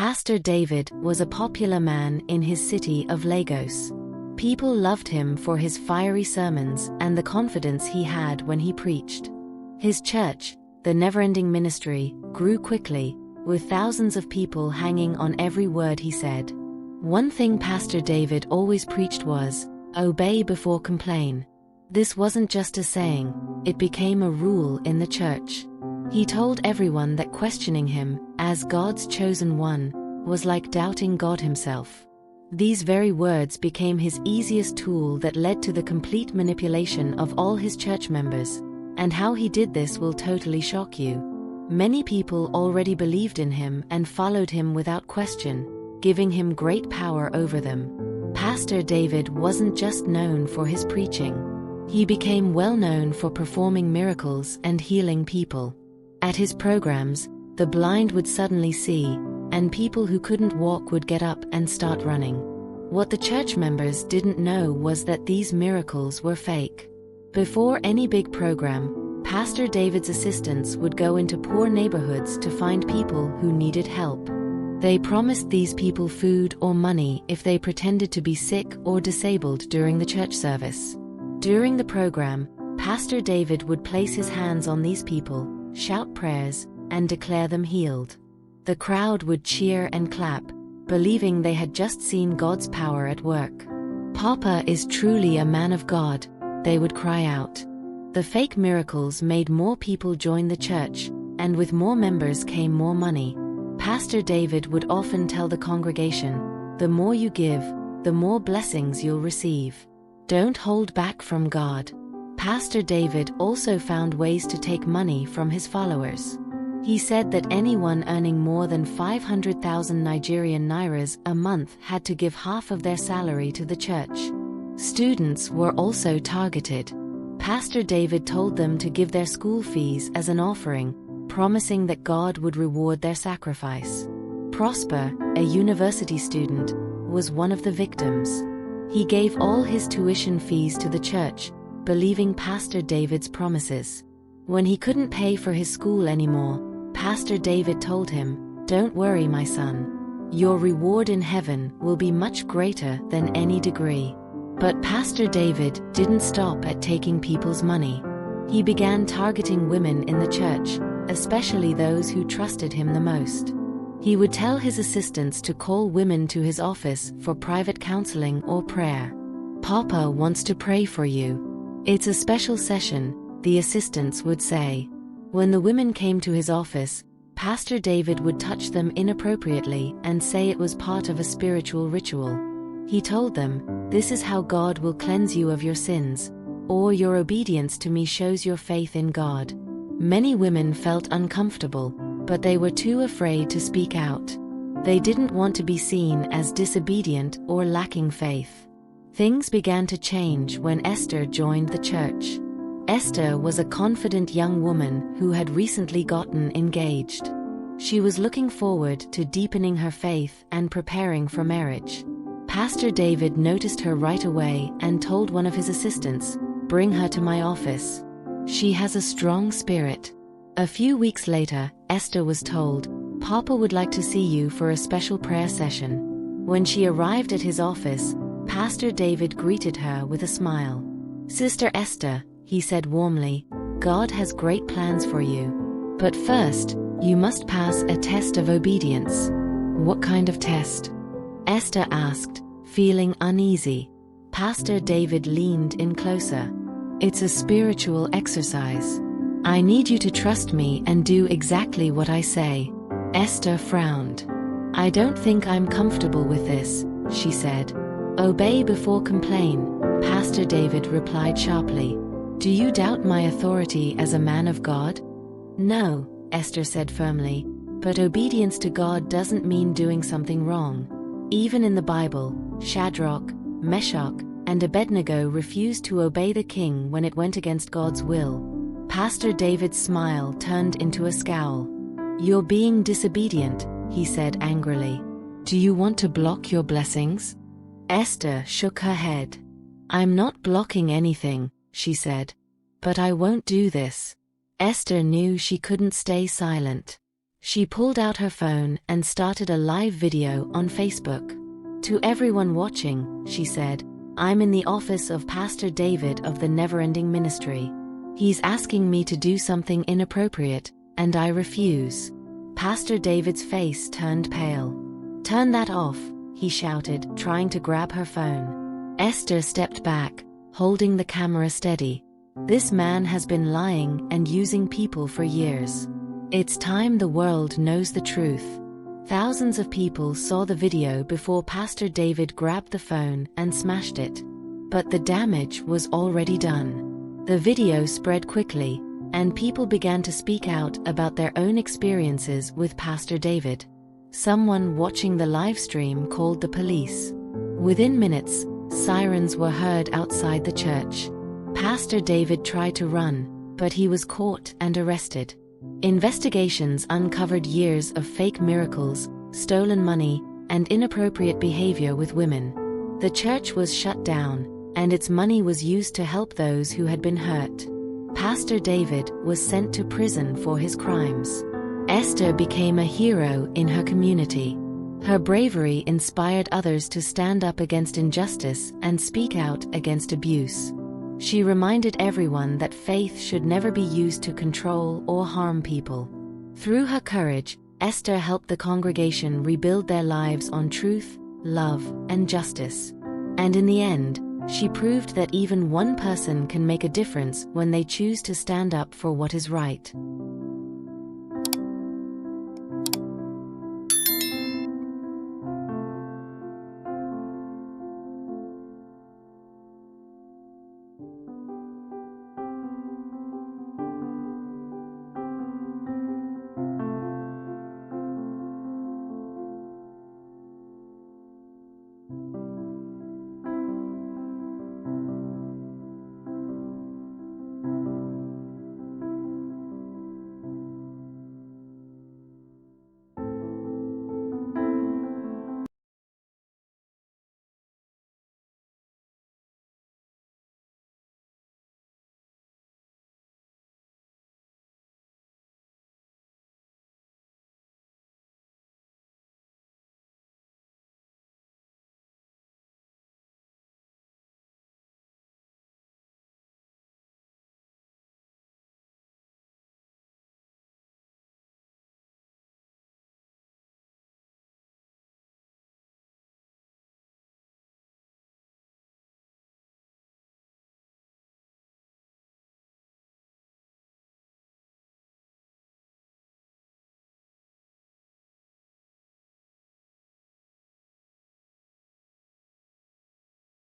Pastor David was a popular man in his city of Lagos. People loved him for his fiery sermons and the confidence he had when he preached. His church, the Never-Ending Ministry, grew quickly, with thousands of people hanging on every word he said. One thing Pastor David always preached was, "Obey before complain." This wasn't just a saying, it became a rule in the church. He told everyone that questioning him, as God's chosen one, was like doubting God himself. These very words became his easiest tool that led to the complete manipulation of all his church members. And how he did this will totally shock you. Many people already believed in him and followed him without question, giving him great power over them. Pastor David wasn't just known for his preaching. He became well known for performing miracles and healing people. At his programs, the blind would suddenly see, and people who couldn't walk would get up and start running. What the church members didn't know was that these miracles were fake. Before any big program, Pastor David's assistants would go into poor neighborhoods to find people who needed help. They promised these people food or money if they pretended to be sick or disabled during the church service. During the program, Pastor David would place his hands on these people, shout prayers, and declare them healed. The crowd would cheer and clap, believing they had just seen God's power at work. "Papa is truly a man of God," they would cry out. The fake miracles made more people join the church, and with more members came more money. Pastor David would often tell the congregation, "The more you give, the more blessings you'll receive. Don't hold back from God." Pastor David also found ways to take money from his followers. He said that anyone earning more than 500,000 Nigerian nairas a month had to give half of their salary to the church. Students were also targeted. Pastor David told them to give their school fees as an offering, promising that God would reward their sacrifice. Prosper, a university student, was one of the victims. He gave all his tuition fees to the church, believing Pastor David's promises. When he couldn't pay for his school anymore, Pastor David told him, "Don't worry, my son. Your reward in heaven will be much greater than any degree." But Pastor David didn't stop at taking people's money. He began targeting women in the church, especially those who trusted him the most. He would tell his assistants to call women to his office for private counseling or prayer. "Papa wants to pray for you. It's a special session," the assistants would say. When the women came to his office, Pastor David would touch them inappropriately and say it was part of a spiritual ritual. He told them, "This is how God will cleanse you of your sins, or your obedience to me shows your faith in God." Many women felt uncomfortable, but they were too afraid to speak out. They didn't want to be seen as disobedient or lacking faith. Things began to change when Esther joined the church. Esther was a confident young woman who had recently gotten engaged. She was looking forward to deepening her faith and preparing for marriage. Pastor David noticed her right away and told one of his assistants, "Bring her to my office. She has a strong spirit." A few weeks later, Esther was told, "Papa would like to see you for a special prayer session." When she arrived at his office, Pastor David greeted her with a smile. "Sister Esther," he said warmly, "God has great plans for you. But first, you must pass a test of obedience." "What kind of test?" Esther asked, feeling uneasy. Pastor David leaned in closer. "It's a spiritual exercise. I need you to trust me and do exactly what I say." Esther frowned. "I don't think I'm comfortable with this," she said. "Obey before complain," Pastor David replied sharply. "Do you doubt my authority as a man of God?" "No," Esther said firmly, "but obedience to God doesn't mean doing something wrong. Even in the Bible, Shadrach, Meshach, and Abednego refused to obey the king when it went against God's will." Pastor David's smile turned into a scowl. "You're being disobedient," he said angrily. "Do you want to block your blessings?" Esther shook her head. "I'm not blocking anything," she said. "But I won't do this." Esther knew she couldn't stay silent. She pulled out her phone and started a live video on Facebook. "To everyone watching," she said, "I'm in the office of Pastor David of the Neverending Ministry. He's asking me to do something inappropriate, and I refuse." Pastor David's face turned pale. "Turn that off," he shouted, trying to grab her phone. Esther stepped back, holding the camera steady. "This man has been lying and using people for years. It's time the world knows the truth." Thousands of people saw the video before Pastor David grabbed the phone and smashed it. But the damage was already done. The video spread quickly, and people began to speak out about their own experiences with Pastor David. Someone watching the live stream called the police. Within minutes, sirens were heard outside the church. Pastor David tried to run, but he was caught and arrested. Investigations uncovered years of fake miracles, stolen money, and inappropriate behavior with women. The church was shut down, and its money was used to help those who had been hurt. Pastor David was sent to prison for his crimes. Esther became a hero in her community. Her bravery inspired others to stand up against injustice and speak out against abuse. She reminded everyone that faith should never be used to control or harm people. Through her courage, Esther helped the congregation rebuild their lives on truth, love, and justice. And in the end, she proved that even one person can make a difference when they choose to stand up for what is right.